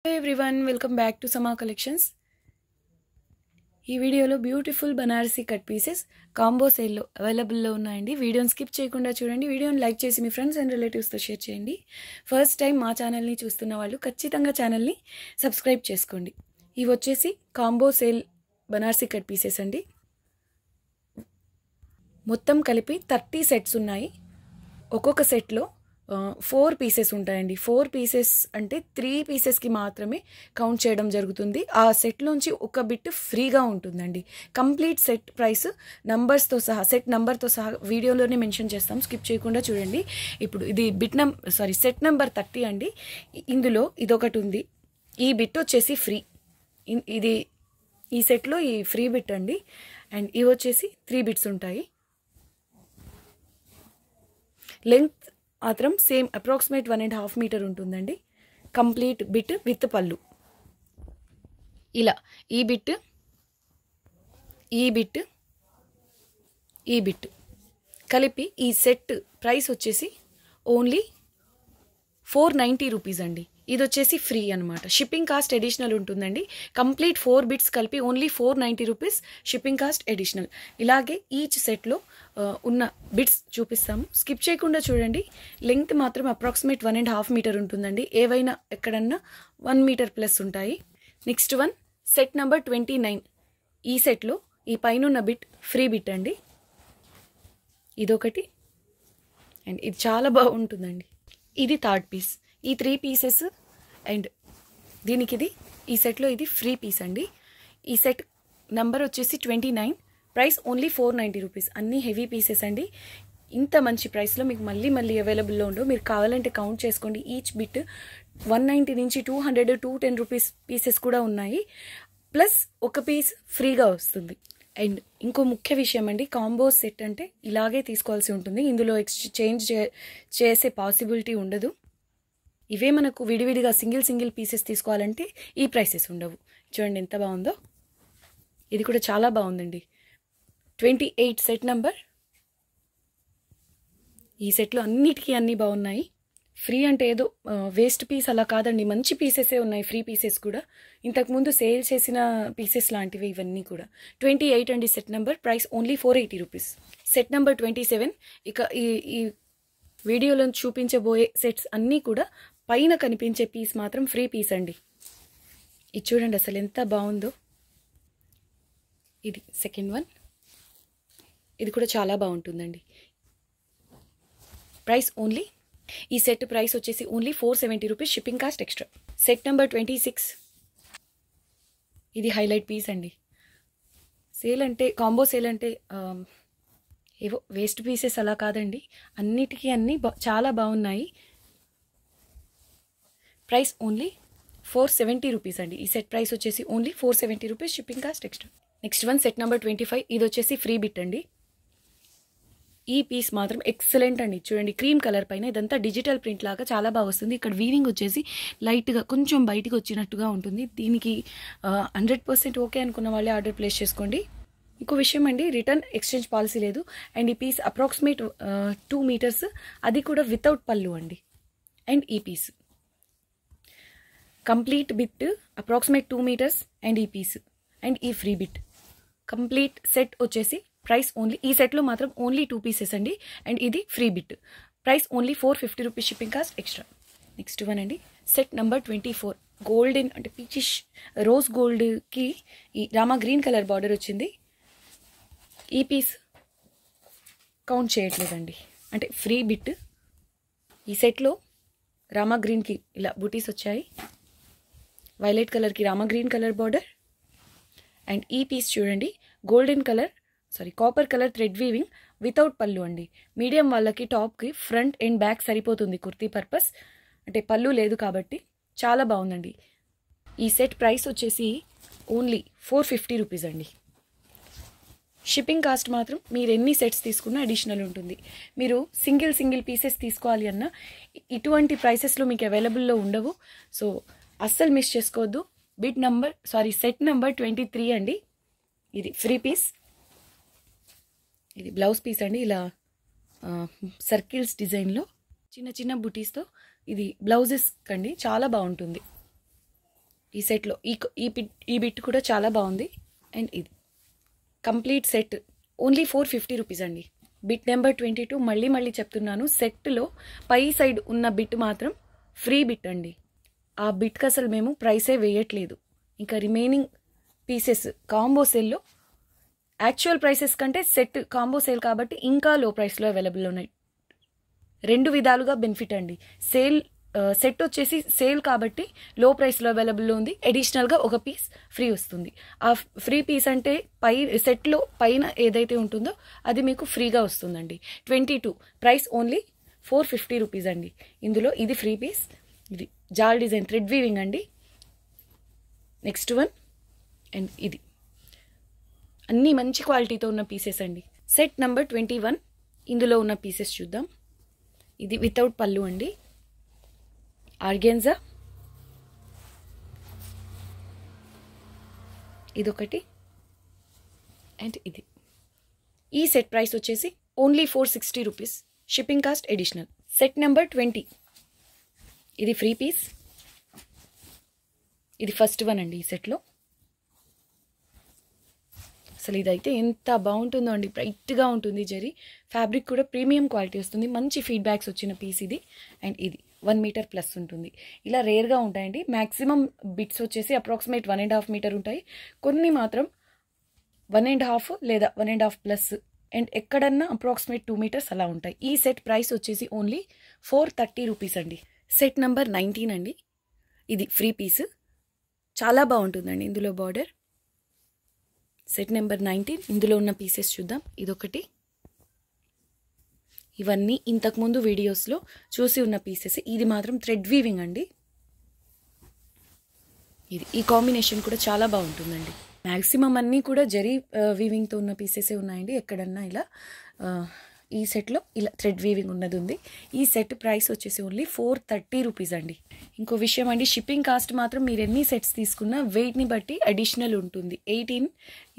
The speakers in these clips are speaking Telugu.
Hey everyone, welcome back to Sama Collections. ఈ వీడియోలో beautiful Banarasi cut pieces combo సేల్లో అవైలబుల్లో ఉన్నాయండి. వీడియోని స్కిప్ చేయకుండా చూడండి. వీడియోని లైక్ చేసి మీ ఫ్రెండ్స్ అండ్ రిలేటివ్స్తో షేర్ చేయండి. ఫస్ట్ టైం మా ఛానల్ని చూస్తున్న వాళ్ళు ఖచ్చితంగా ఛానల్ని సబ్స్క్రైబ్ చేసుకోండి. ఇవి వచ్చేసి combo sale Banarasi cut pieces అండి. మొత్తం కలిపి 30 సెట్స్ ఉన్నాయి. ఒక్కొక్క సెట్లో 4 పీసెస్ ఉంటాయండి. 4 పీసెస్ అంటే 3 పీసెస్కి మాత్రమే కౌంట్ చేయడం జరుగుతుంది. ఆ సెట్లోంచి ఒక బిట్ ఫ్రీగా ఉంటుందండి. కంప్లీట్ సెట్ ప్రైస్ నంబర్స్తో సహా, సెట్ నెంబర్తో సహా వీడియోలోనే మెన్షన్ చేస్తాం, స్కిప్ చేయకుండా చూడండి. ఇప్పుడు ఇది సెట్ నెంబర్ 30 అండి. ఇందులో ఇదొకటి ఉంది. ఈ బిట్ వచ్చేసి ఫ్రీ. ఇది ఈ సెట్లో ఈ ఫ్రీ బిట్ అండి. అండ్ ఇవి వచ్చేసి 3 బిట్స్ ఉంటాయి. లెంగ్త్ మాత్రం సేమ్ అప్రాక్సిమేట్ 1.5 మీటర్ ఉంటుందండి. కంప్లీట్ బిట్ విత్ పళ్ళు. ఇలా ఈ బిట్ కలిపి ఈ సెట్ ప్రైస్ వచ్చేసి ఓన్లీ 490 రూపీస్ అండి. ఇది వచ్చేసి ఫ్రీ అనమాట. షిప్పింగ్ కాస్ట్ అడిషనల్ ఉంటుందండి. కంప్లీట్ 4 బిట్స్ కలిపి only 490 rupees shipping cost additional. ఇలాగే ఈచ్ సెట్లో ఉన్న బిట్స్ చూపిస్తాము, స్కిప్ చేయకుండా చూడండి. లెంగ్త్ మాత్రం అప్రాక్సిమేట్ 1.5 మీటర్ ఉంటుందండి. ఏవైనా ఎక్కడన్నా 1 మీటర్ ప్లస్ ఉంటాయి. Next one set number 29. ఈ సెట్లో ఈ పైన బిట్ ఫ్రీ బిట్ అండి. ఇదొకటి అండ్ ఇది చాలా బాగుంటుందండి. ఇది థర్డ్ పీస్. ఈ 3 పీసెస్ అండ్ దీనికి ఈ సెట్లో ఇది ఫ్రీ పీస్ అండి. ఈ సెట్ నంబర్ వచ్చేసి 29. Price only 490 rupees. అన్నీ హెవీ పీసెస్ అండి. ఇంత మంచి ప్రైస్లో మీకు మళ్ళీ అవైలబుల్లో ఉండవు. మీరు కావాలంటే కౌంట్ చేసుకోండి. ఈచ్ బిట్ 190 నుంచి 200, 210 రూపీస్ పీసెస్ కూడా ఉన్నాయి. ప్లస్ ఒక పీస్ ఫ్రీగా వస్తుంది. అండ్ ఇంకో ముఖ్య విషయం అండి, కాంబో సెట్ అంటే ఇలాగే తీసుకోవాల్సి ఉంటుంది. ఇందులో ఎక్స్చేంజ్ చేసే పాసిబిలిటీ ఉండదు. ఇవే మనకు విడివిడిగా సింగిల్ పీసెస్ తీసుకోవాలంటే ఈ ప్రైసెస్ ఉండవు. చూడండి ఎంత బాగుందో. ఇది కూడా చాలా బాగుందండి. 28 సెట్ నెంబర్. ఈ సెట్లో అన్నిటికీ అన్నీ బాగున్నాయి. ఫ్రీ అంటే ఏదో వేస్ట్ పీస్ అలా కాదండి, మంచి పీసెసే ఉన్నాయి. ఫ్రీ పీసెస్ కూడా ఇంతకుముందు సేల్ చేసిన పీసెస్ లాంటివి ఇవన్నీ కూడా. 28 అండి set number. Price only 480 rupees. Set number 27. ఇక ఈ వీడియోలో చూపించబోయే సెట్స్ అన్నీ కూడా పైన కనిపించే పీస్ మాత్రం ఫ్రీ పీస్ అండి. ఇది చూడండి అసలు ఎంత బాగుందో. ఇది సెకండ్ వన్. ఇది కూడా చాలా బాగుంటుందండి. ప్రైస్ ఓన్లీ, ఈ సెట్ ప్రైస్ వచ్చేసి only 470 rupees shipping cost extra. Set number 26. ఇది హైలైట్ పీస్ అండి. సేల్ అంటే, కాంబో సేల్ అంటే ఏవో వేస్ట్ పీసెస్ అలా కాదండి, అన్నిటికీ అన్నీ చాలా బాగున్నాయి. ప్రైస్ ఓన్లీ 470 రూపీస్ అండి. ఈ సెట్ ప్రైస్ వచ్చేసి only 470 rupees shipping cost extra. Next one set number 25. ఇది వచ్చేసి ఫ్రీ బిట్ అండి. ఈ పీస్ మాత్రం ఎక్సలెంట్ అండి. చూడండి క్రీమ్ కలర్ పైన ఇదంతా డిజిటల్ ప్రింట్ లాగా చాలా బాగా వస్తుంది. ఇక్కడ వీవింగ్ వచ్చేసి లైట్గా కొంచెం బయటికి వచ్చినట్టుగా ఉంటుంది. దీనికి 100% ఓకే అనుకున్న వాళ్ళే ఆర్డర్ ప్లేస్ చేసుకోండి. ఇంకో విషయం అండి, రిటర్న్ ఎక్స్చేంజ్ పాలసీ లేదు. అండ్ ఈ పీస్ అప్రాక్సిమేట్ 2 మీటర్స్, అది కూడా వితౌట్ పళ్ళు అండి. అండ్ ఈ piece complete bit approximate 2 metres. And ఈ పీస్ అండ్ ఈ ఫ్రీ బిట్ కంప్లీట్ సెట్ వచ్చేసి ప్రైస్ ఓన్లీ, ఈ సెట్లో మాత్రం ఓన్లీ 2 పీసెస్ అండి. అండ్ ఇది free bit. Price only 450 rupees shipping cost extra. Next one అండి సెట్ నెంబర్ 24. గోల్డెన్ అంటే పీచిష్ రోజ్ గోల్డ్కి ఈ రామా గ్రీన్ కలర్ బార్డర్ వచ్చింది. ఈ పీస్ కౌంట్ చేయట్లేదండి, అంటే ఫ్రీ బిట్. ఈ సెట్లో రామా గ్రీన్కి ఇలా బూటీస్ వచ్చాయి. వైలెట్ కలర్కి Rama green colour border. And ఈ పీస్ చూడండి golden colour copper colour thread weaving without పళ్ళు అండి. మీడియం వాళ్ళకి టాప్కి ఫ్రంట్ అండ్ బ్యాక్ సరిపోతుంది కుర్తీ పర్పస్, అంటే పళ్ళు లేదు కాబట్టి చాలా బాగుందండి. ఈ సెట్ ప్రైస్ వచ్చేసి ఓన్లీ 450 రూపీస్ అండి. షిప్పింగ్ కాస్ట్ మాత్రం మీరు ఎన్ని సెట్స్ తీసుకున్నా అడిషనల్ ఉంటుంది. మీరు సింగిల్ పీసెస్ తీసుకోవాలి అన్న ఇటువంటి ప్రైసెస్లో మీకు అవైలబుల్లో ఉండవు. సో అస్సలు మిస్ చేసుకోవద్దు. సెట్ నెంబర్ 23 అండి. ఇది ఫ్రీ పీస్. ఇది బ్లౌజ్ పీస్ అండి. ఇలా సర్కిల్స్ డిజైన్లో చిన్న బుటీస్తో ఇది బ్లౌజెస్ కండి, చాలా బాగుంటుంది. ఈ సెట్లో ఈ బిట్ కూడా చాలా బాగుంది. అండ్ ఇది కంప్లీట్ సెట్ ఓన్లీ 450 రూపీస్ అండి. బిట్ నెంబర్ 22 మళ్ళీ చెప్తున్నాను, సెట్లో పై సైడ్ ఉన్న బిట్ మాత్రం ఫ్రీ బిట్ అండి. ఆ బిట్కి అసలు మేము ప్రైసే వేయట్లేదు. ఇంకా రిమైనింగ్ పీసెస్ కాంబో సేల్లో యాక్చువల్ ప్రైసెస్ కంటే సెట్ కాంబో సేల్ కాబట్టి ఇంకా లో ప్రైస్లో అవైలబుల్ ఉన్నాయి. 2 విధాలుగా బెనిఫిట్ అండి. సెట్ వచ్చేసి సేల్ కాబట్టి లో ప్రైస్లో అవైలబుల్లో ఉంది. అడిషనల్గా ఒక పీస్ ఫ్రీ వస్తుంది. ఆ ఫ్రీ పీస్ అంటే సెట్లో పైన ఏదైతే ఉంటుందో అది మీకు ఫ్రీగా వస్తుందండి. 22 ప్రైస్ ఓన్లీ 450 రూపీస్ అండి. ఇందులో ఇది ఫ్రీ పీస్. ఇది జాల్ డిజైన్ థ్రెడ్ వీవింగ్ అండి. నెక్స్ట్ వన్ అండ్ ఇది అన్నీ మంచి క్వాలిటీతో ఉన్న పీసెస్ అండి. సెట్ నెంబర్ 21 ఇందులో ఉన్న పీసెస్ చూద్దాం. ఇది వితౌట్ పళ్ళు అండి. ఆర్గెన్జా ఇదొకటి అండ్ ఇది. ఈ సెట్ ప్రైస్ వచ్చేసి only 460 rupees, shipping cost additional. Set number 20 ఇది ఫ్రీ పీస్. ఇది ఫస్ట్ వన్ అండి ఈ సెట్లో. అసలు ఇదైతే ఎంత బాగుంటుందో అండి, బ్రైట్గా ఉంటుంది. జరీ ఫ్యాబ్రిక్ కూడా ప్రీమియం క్వాలిటీ వస్తుంది. మంచి ఫీడ్బ్యాక్స్ వచ్చిన పీస్ ఇది. అండ్ ఇది 1 మీటర్ ప్లస్ ఉంటుంది. ఇలా రేర్గా ఉంటాయండి. మ్యాక్సిమం బిట్స్ వచ్చేసి అప్రాక్సిమేట్ 1.5 మీటర్ ఉంటాయి. కొన్ని మాత్రం 1.5 లేదా 1.5 ప్లస్ అండ్ ఎక్కడన్నా అప్రాక్సిమేట్ 2 మీటర్స్ అలా ఉంటాయి. ఈ సెట్ ప్రైస్ వచ్చేసి ఓన్లీ 430 రూపీస్ అండి. సెట్ నెంబర్ 19 అండి. ఇది ఫ్రీ పీస్, చాలా బాగుంటుందండి ఇందులో బార్డర్. సెట్ నెంబర్ 19 ఇందులో ఉన్న పీసెస్ చూద్దాం. ఇదొకటి. ఇవన్నీ ఇంతకుముందు వీడియోస్లో చూసి ఉన్న పీసెస్. ఇది మాత్రం థ్రెడ్ వీవింగ్ అండి. ఇది ఈ కాంబినేషన్ కూడా చాలా బాగుంటుందండి. మ్యాక్సిమం అన్నీ కూడా జరీ వీవింగ్తో ఉన్న పీసెసే ఉన్నాయండి. ఎక్కడన్నా ఇలా ఈ సెట్లో ఇలా థ్రెడ్ వీవింగ్ ఉన్నది ఉంది. ఈ సెట్ ప్రైస్ వచ్చేసి ఓన్లీ 430 రూపీస్ అండి. ఇంకో విషయం అండి, షిప్పింగ్ కాస్ట్ మాత్రం మీరు ఎన్ని సెట్స్ తీసుకున్నా వెయిట్ని బట్టి అడిషనల్ ఉంటుంది. 18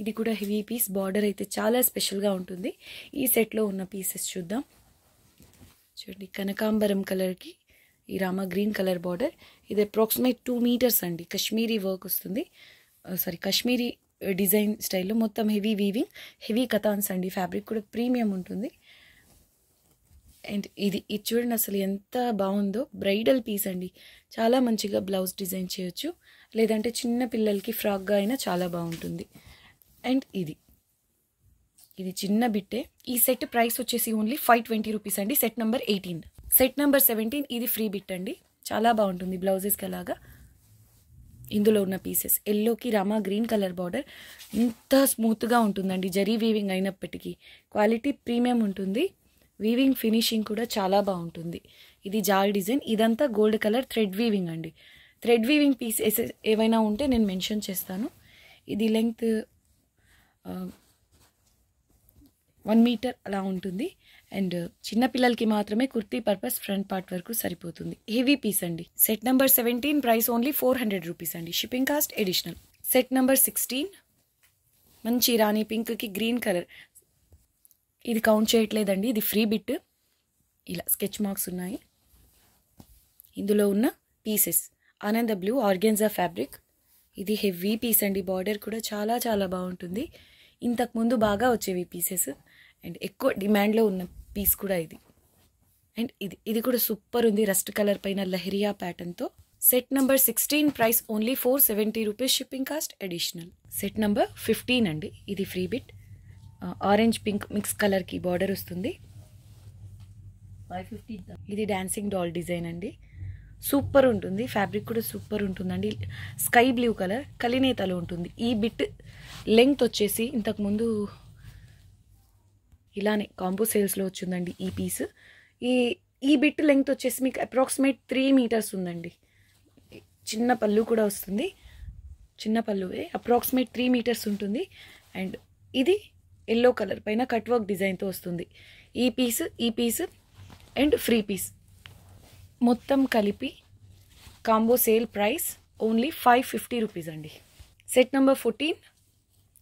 ఇది కూడా హెవీ పీస్. బార్డర్ అయితే చాలా స్పెషల్గా ఉంటుంది. ఈ సెట్లో ఉన్న పీసెస్ చూద్దాం. చూడండి, కనకాంబరం కలర్కి ఈ రామా గ్రీన్ కలర్ బార్డర్. ఇది అప్రాక్సిమేట్ 2 మీటర్స్ అండి. కశ్మీరీ వర్క్ వస్తుంది. కశ్మీరీ డిజైన్ స్టైల్లో మొత్తం హెవీ వీవింగ్, హెవీ కథాన్స్ అండి. ఫ్యాబ్రిక్ కూడా ప్రీమియం ఉంటుంది. అండ్ ఇది చూడండి అసలు ఎంత బాగుందో. బ్రైడల్ పీస్ అండి. చాలా మంచిగా బ్లౌజ్ డిజైన్ చేయొచ్చు, లేదంటే చిన్న పిల్లలకి ఫ్రాక్గా అయినా చాలా బాగుంటుంది. అండ్ ఇది చిన్న బిట్టే. ఈ సెట్ ప్రైస్ వచ్చేసి ఓన్లీ 520 రూపీస్ అండి. Set number 18. సెట్ నెంబర్ 17 ఇది ఫ్రీ బిట్ అండి. చాలా బాగుంటుంది బ్లౌజెస్కి అలాగా. ఇందులో ఉన్న పీసెస్ ఎల్లోకి రామా గ్రీన్ కలర్ బార్డర్. ఇంత స్మూత్గా ఉంటుందండి జరీ వీవింగ్ అయినప్పటికీ. క్వాలిటీ ప్రీమియం ఉంటుంది. వీవింగ్ ఫినిషింగ్ కూడా చాలా బాగుంటుంది. ఇది జాల్ డిజైన్. ఇదంతా గోల్డ్ కలర్ థ్రెడ్ వీవింగ్ అండి. థ్రెడ్ వీవింగ్ పీసెస్ ఏవైనా ఉంటే నేను మెన్షన్ చేస్తాను. ఇది లెంగ్త్ 1 మీటర్ అలా ఉంటుంది. అండ్ చిన్నపిల్లలకి మాత్రమే కుర్తీ పర్పస్ ఫ్రంట్ పార్ట్ వరకు సరిపోతుంది. హెవీ పీస్ అండి. Set number 17 price only 400 rupees అండి. Shipping cost additional. Set number 16 మంచి రాణి పింక్కి గ్రీన్ కలర్. ఇది కౌంట్ చేయట్లేదండి, ఇది ఫ్రీ బిట్. ఇలా స్కెచ్ మార్క్స్ ఉన్నాయి. ఇందులో ఉన్న పీసెస్ ఆనంద బ్లూ ఆర్గెన్జా ఫ్యాబ్రిక్. ఇది హెవీ పీస్ అండి. బార్డర్ కూడా చాలా చాలా బాగుంటుంది. ఇంతకుముందు బాగా వచ్చేవి పీసెస్ అండ్ ఎక్కువ డిమాండ్లో ఉన్న పీస్ కూడా ఇది. అండ్ ఇది కూడా సూపర్ ఉంది. రస్ట్ కలర్ పైన లహరియా ప్యాటర్న్తో. Set number 16 price only 470 rupees. Shipping cost additional. Set number 15 అండి. ఇది free bit. Orange pink mix కలర్కి బార్డర్ వస్తుంది. 550. ఇది డాన్సింగ్ డాల్ డిజైన్ అండి. సూపర్ ఉంటుంది. ఫ్యాబ్రిక్ కూడా సూపర్ ఉంటుందండి. స్కై బ్లూ కలర్ కలినేతలో ఉంటుంది. ఈ బిట్ లెంగ్త్ వచ్చేసి ఇంతకుముందు ఇలానే కాంబో సేల్స్లో వచ్చిందండి ఈ పీస్. ఈ బిట్ లెంగ్త్ వచ్చేసి మీకు అప్రాక్సిమేట్ 3 మీటర్స్ ఉందండి. చిన్న పళ్ళు కూడా వస్తుంది. చిన్న పళ్ళువే. అప్రాక్సిమేట్ 3 మీటర్స్ ఉంటుంది. అండ్ ఇది ఎల్లో కలర్ పైన కట్ వర్క్ డిజైన్తో వస్తుంది. ఈ పీస్ అండ్ ఫ్రీ పీస్ మొత్తం కలిపి combo sale price only 550 rupees అండి. సెట్ నెంబర్ 14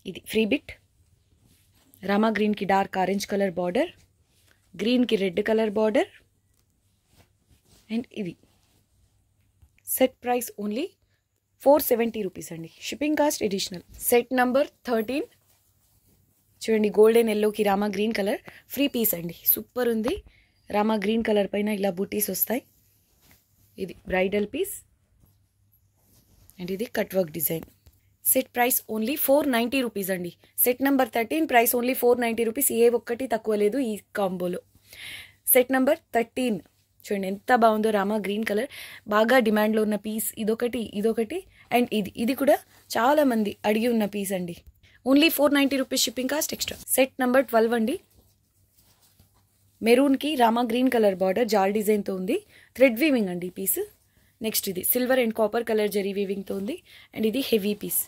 ఇది ఫ్రీ బిట్. రామా గ్రీన్కి డార్క్ ఆరెంజ్ కలర్ బార్డర్, గ్రీన్కి రెడ్ కలర్ బార్డర్. అండ్ ఇది సెట్ ప్రైస్ ఓన్లీ 470 రూపీస్ అండి. Shipping cost additional. Set number 13 చూడండి, గోల్డెన్ ఎల్లోకి Rama green colour free piece అండి. సూపర్ ఉంది. రామా గ్రీన్ కలర్ పైన ఇలా బూటీస్ వస్తాయి. ఇది బ్రైడల్ పీస్ అండ్ ఇది cut work design. Set price only 490 rupees అండి. Set number 13 price only 490 rupees. ఏ ఒక్కటి తక్కువ లేదు ఈ కాంబోలో. సెట్ నెంబర్ 13 చూడండి ఎంత బాగుందో. రామా గ్రీన్ కలర్ బాగా డిమాండ్లో ఉన్న పీస్. ఇదొకటి అండ్ ఇది కూడా చాలా మంది అడిగి ఉన్న పీస్ అండి. Only 490 rupees shipping cost extra. Set number 12 అండి. మెరూన్కి రామా గ్రీన్ కలర్ బార్డర్ జాల్ డిజైన్తో ఉంది. థ్రెడ్ వీవింగ్ అండి పీస్. నెక్స్ట్ ఇది silver and copper colour zari వీవింగ్తో ఉంది అండ్ ఇది heavy piece.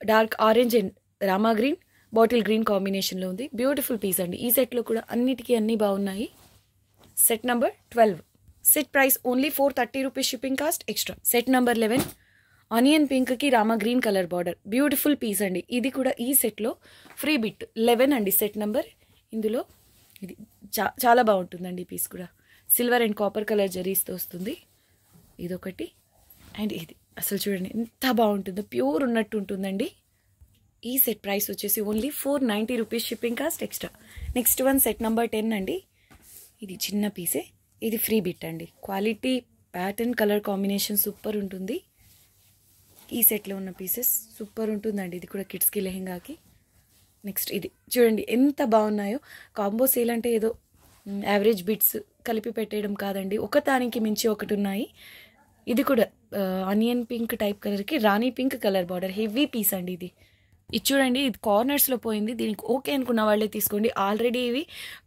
Dark orange and రామా గ్రీన్ బాటిల్ గ్రీన్ కాంబినేషన్లో ఉంది. బ్యూటిఫుల్ పీస్ అండి. ఈ సెట్లో కూడా అన్ని బాగున్నాయి. Set number 12. Set price only 430 rupees shipping cost extra. Set number 11 onion పింక్కి రామా green colour border beautiful piece అండి. ఇది కూడా ఈ సెట్లో ఫ్రీ బిట్ 11 అండి సెట్ నెంబర్. ఇందులో ఇది చాలా బాగుంటుందండి. ఈ పీస్ కూడా సిల్వర్ అండ్ కాపర్ కలర్ జరీస్తో వస్తుంది. ఇదొకటి అండ్ ఇది అసలు చూడండి ఎంత బాగుంటుందో, ప్యూర్ ఉన్నట్టు ఉంటుందండి. ఈ సెట్ ప్రైస్ వచ్చేసి only 490 rupees shipping cost extra. Next one set number 10 అండి. ఇది చిన్న పీసే. ఇది ఫ్రీ బిట్ అండి. Quality pattern colour combination super ఉంటుంది. ఈ సెట్లో ఉన్న పీసెస్ సూపర్ ఉంటుందండి. ఇది కూడా కిడ్స్కి లెహెంగాకి. నెక్స్ట్ ఇది చూడండి ఎంత బాగున్నాయో. కాంబో సేల్ అంటే ఏదో యావరేజ్ బిట్స్ కలిపి పెట్టేయడం కాదండి. ఒకదానికి మించి ఒకటి ఉన్నాయి. ఇది కూడా ఆనియన్ పింక్ టైప్ కలర్కి రాణి pink colour border heavy piece అండి. ఇది చూడండి, ఇది కార్నర్స్లో పోయింది. దీనికి ఓకే అనుకున్న వాళ్ళే తీసుకోండి. ఆల్రెడీ ఇవి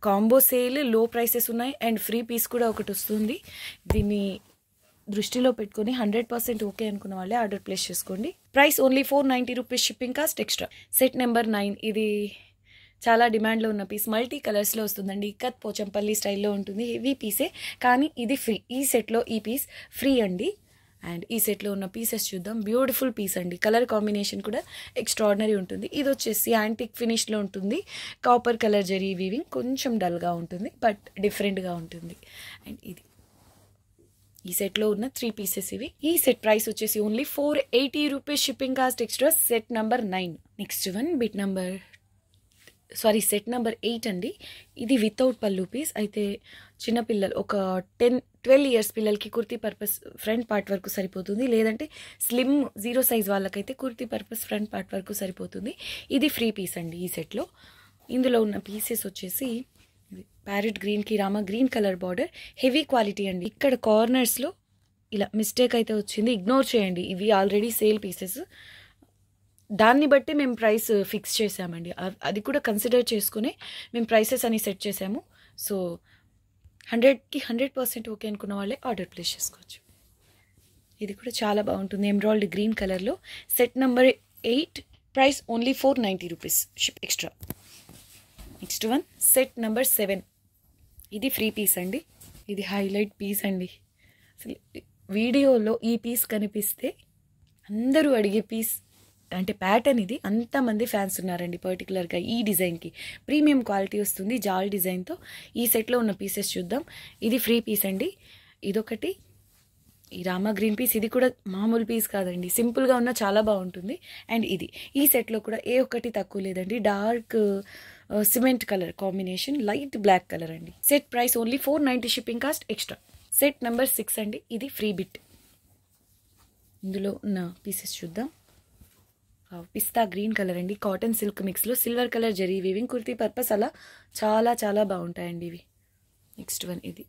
కాంబో సేల్, లో ప్రైసెస్ ఉన్నాయి అండ్ ఫ్రీ పీస్ కూడా ఒకటి వస్తుంది. దీన్ని దృష్టిలో పెట్టుకొని 100% ఓకే అనుకున్న వాళ్ళే ఆర్డర్ ప్లేస్ చేసుకోండి. Price only 490 rupees shipping cost extra. Set number 9 ఇది చాలా డిమాండ్లో ఉన్న పీస్. మల్టీ కలర్స్లో వస్తుందండి. ఇక్కత్ పోచంపల్లి స్టైల్లో ఉంటుంది. హెవీ పీసే కానీ ఇది ఫ్రీ. ఈ సెట్లో ఈ పీస్ ఫ్రీ అండి. అండ్ ఈ సెట్లో ఉన్న పీసెస్ చూద్దాం. బ్యూటిఫుల్ పీస్ అండి. కలర్ కాంబినేషన్ కూడా ఎక్స్ట్రాడినరీ ఉంటుంది. ఇది వచ్చేసి యాంటిక్ ఫినిష్లో ఉంటుంది. కాపర్ కలర్ జరీ వీవింగ్ కొంచెం డల్గా ఉంటుంది బట్ డిఫరెంట్గా ఉంటుంది. అండ్ ఇది ఈ సెట్లో ఉన్న 3 పీసెస్ ఇవి. ఈ సెట్ ప్రైస్ వచ్చేసి only 480 rupees shipping cost extra. Set number 9. Next one set number 8 అండి. ఇది వితౌట్ పల్లు పీస్. అయితే చిన్నపిల్లలు ఒక 10-12 ఇయర్స్ పిల్లలకి కుర్తీ పర్పస్ ఫ్రంట్ పార్ట్ వరకు సరిపోతుంది. లేదంటే స్లిమ్ 0 సైజ్ వాళ్ళకైతే కుర్తీ పర్పస్ ఫ్రంట్ పార్ట్ వరకు సరిపోతుంది. ఇది ఫ్రీ పీస్ అండి ఈ సెట్లో. ఇందులో ఉన్న పీసెస్ వచ్చేసి ప్యారెట్ గ్రీన్కి Rama green colour border heavy quality అండి. ఇక్కడ కార్నర్స్లో ఇలా మిస్టేక్ అయితే వచ్చింది, ఇగ్నోర్ చేయండి. ఇవి ఆల్రెడీ సేల్ పీసెస్. దాన్ని బట్టి మేము ప్రైస్ ఫిక్స్ చేసామండి. అది కూడా కన్సిడర్ చేసుకుని మేము ప్రైసెస్ అని సెట్ చేసాము. సో 100కి 100% ఓకే అనుకున్న వాళ్ళే ఆర్డర్ ప్లేస్ చేసుకోవచ్చు. ఇది కూడా చాలా బాగుంటుంది. ఎమ్రాల్డ్ గ్రీన్ కలర్లో. Set number 8 price only 490 rupees ship extra. Next one set number 7. ఇది ఫ్రీ పీస్ అండి. ఇది హైలైట్ పీస్ అండి. అసలు వీడియోలో ఈ పీస్ కనిపిస్తే అందరూ అడిగే పీస్ అంటే ప్యాటర్న్ ఇది. అంతమంది ఫ్యాన్స్ ఉన్నారండి పర్టికులర్గా ఈ డిజైన్కి. ప్రీమియం క్వాలిటీ వస్తుంది జాల్ డిజైన్తో. ఈ సెట్లో ఉన్న పీసెస్ చూద్దాం. ఇది ఫ్రీ పీస్ అండి. ఇదొకటి ఈ రామా గ్రీన్ పీస్. ఇది కూడా మామూలు పీస్ కాదండి, సింపుల్గా ఉన్న చాలా బాగుంటుంది. అండ్ ఇది ఈ సెట్లో కూడా ఏ ఒక్కటి తక్కువ లేదండి. Dark cement colour combination, light black colour అండి. Set price only 490 shipping cost extra. Set number 6 అండి. ఇది ఫ్రీ బిట్. ఇందులో ఉన్న పీసెస్ చూద్దాం. పిస్తా గ్రీన్ కలర్ అండి. కాటన్ సిల్క్ మిక్స్లో silver colour zari weaving kurti purpose అలా చాలా బాగుంటాయండి ఇవి. నెక్స్ట్ వన్ ఇది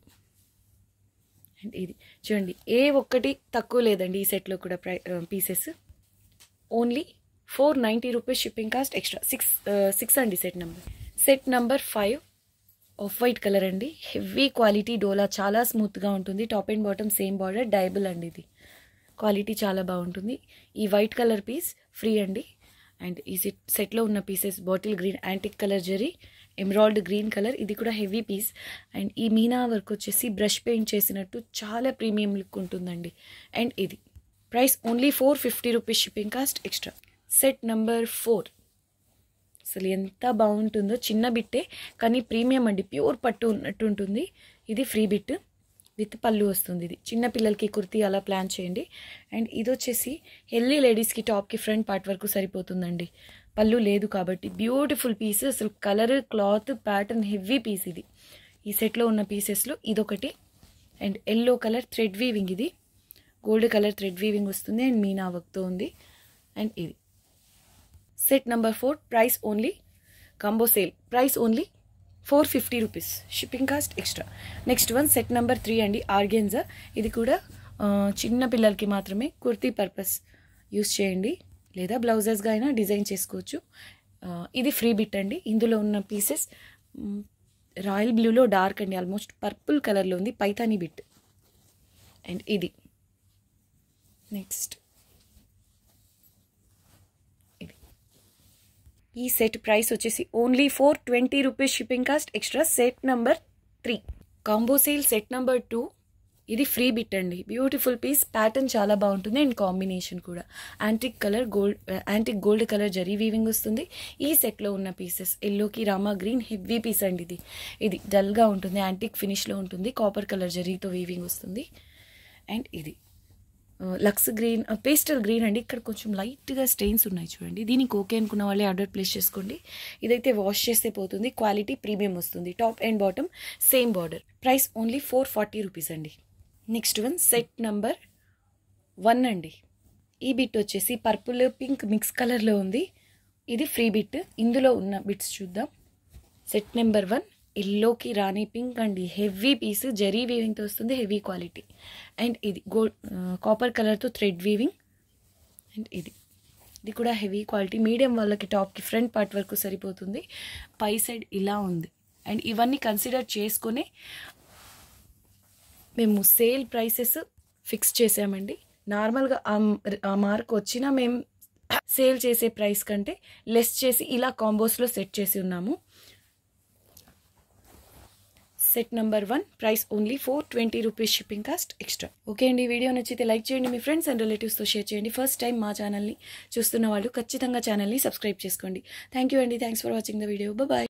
అండ్ ఇది చూడండి, ఏ ఒక్కటి తక్కువ లేదండి ఈ సెట్లో కూడా. Pieces only 490 rupees shipping cost extra. 6 అండి set number. Set number 5 off white colour అండి. హెవీ క్వాలిటీ డోలా, చాలా స్మూత్గా ఉంటుంది. Top and bottom same border, dyeable అండి. ఇది క్వాలిటీ చాలా బాగుంటుంది. ఈ వైట్ కలర్ పీస్ ఫ్రీ అండి. అండ్ ఈ సెట్లో ఉన్న pieces bottle green antique colour zari, emerald green colour. ఇది కూడా హెవీ పీస్. అండ్ ఈ మీనా వర్క్ వచ్చేసి బ్రష్ పెయింట్ చేసినట్టు చాలా ప్రీమియం లుక్ ఉంటుందండి. అండ్ ఇది price only 450 rupees shipping cost extra. Set number 4 అసలు ఎంత బాగుంటుందో. చిన్న బిట్టే కానీ ప్రీమియం అండి. ప్యూర్ పట్టు ఉన్నట్టు ఉంటుంది. ఇది ఫ్రీ బిట్. విత్ పళ్ళు వస్తుంది. ఇది చిన్న పిల్లలకి కుర్తీ అలా ప్లాన్ చేయండి. అండ్ ఇది వచ్చేసి హెల్దీ లేడీస్కి టాప్కి ఫ్రంట్ పార్ట్ వరకు సరిపోతుందండి, పళ్ళు లేదు కాబట్టి. బ్యూటిఫుల్ పీస్, అసలు colour, cloth, pattern heavy piece ఇది. ఈ సెట్లో ఉన్న పీసెస్లో ఇదొకటి. And yellow colour thread weaving, ఇది గోల్డ్ కలర్ థ్రెడ్ వీవింగ్ వస్తుంది అండ్ మీనా వర్క్తో ఉంది. అండ్ ఇది set number 4, price only combo sale, price only 450 rupees, shipping cost extra. Next one set number 3 అండి, ఆర్గెన్జా. ఇది కూడా చిన్న పిల్లలకి మాత్రమే, కుర్తీ పర్పస్ యూస్ చేయండి లేదా బ్లౌజెస్గా అయినా డిజైన్ చేసుకోవచ్చు. ఇది ఫ్రీ బిట్ అండి. ఇందులో ఉన్న పీసెస్ రాయల్ బ్లూలో డార్క్ అండి, ఆల్మోస్ట్ పర్పుల్ కలర్లో ఉంది, పైతానీ బిట్. అండ్ ఇది నెక్స్ట్, ఇది ఈ సెట్ ప్రైస్ వచ్చేసి only 420 rupees, shipping cost extra. Set number 3 combo sale set number 2. ఇది ఫ్రీ బిట్ అండి, బ్యూటిఫుల్ పీస్, ప్యాటర్న్ చాలా బాగుంటుంది అండ్ కాంబినేషన్ కూడా antique colour gold colour zari weaving వస్తుంది. ఈ సెట్లో ఉన్న పీసెస్ ఎల్లోకి రామా గ్రీన్ హెవీ పీస్ అండి. ఇది డల్గా ఉంటుంది, యాంటిక్ ఫినిష్లో ఉంటుంది, కాపర్ కలర్ జరీతో వీవింగ్ వస్తుంది. అండ్ ఇది లక్స్ గ్రీన్, పేస్టల్ గ్రీన్ అండి. ఇక్కడ కొంచెం లైట్గా స్టెయిన్స్ ఉన్నాయి చూడండి. దీనికి ఓకే అనుకున్న వాళ్ళే ఆర్డర్ ప్లేస్ చేసుకోండి. ఇదైతే వాష్ చేస్తే పోతుంది, క్వాలిటీ ప్రీమియం వస్తుంది. Top and bottom same border, price only 440 rupees అండి. నెక్స్ట్ వన్ సెట్ నెంబర్ 1 అండి. ఈ బిట్ వచ్చేసి పర్పుల్ పింక్ మిక్స్ కలర్లో ఉంది. ఇది ఫ్రీ బిట్. ఇందులో ఉన్న బిట్స్ చూద్దాం. సెట్ నెంబర్ 1 ఎల్లోకి రాణి పింక్ అండి, హెవీ పీస్, జరీ వీవింగ్తో వస్తుంది, హెవీ క్వాలిటీ. అండ్ ఇది గోల్డ్ కాపర్ కలర్తో థ్రెడ్ వీవింగ్. అండ్ ఇది కూడా హెవీ క్వాలిటీ, మీడియం వాళ్ళకి టాప్కి ఫ్రంట్ పార్ట్ వరకు సరిపోతుంది, పై సైడ్ ఇలా ఉంది. అండ్ ఇవన్నీ కన్సిడర్ చేసుకొని మేము సేల్ ప్రైసెస్ ఫిక్స్ చేసామండి. నార్మల్గా ఆ మార్క్ వచ్చినా మేము సేల్ చేసే ప్రైస్ కంటే లెస్ చేసి ఇలా కాంబోస్లో సెట్ చేసి ఉన్నాము. Set number 1 price only 420 rupees, shipping cost extra. Okay అండి, వీడియో నచ్చితే లైక్ చేయండి, మీ ఫ్రెండ్స్ అండ్ రిలేటివ్స్తో షేర్ చేయండి. ఫస్ట్ టైం మా ఛానల్ని చూస్తున్న వాళ్ళు ఖచ్చితంగా ఛానల్ని సబ్స్క్రైబ్ చేసుకోండి. థ్యాంక్ యూ అండి, thanks for watching the video. Bye.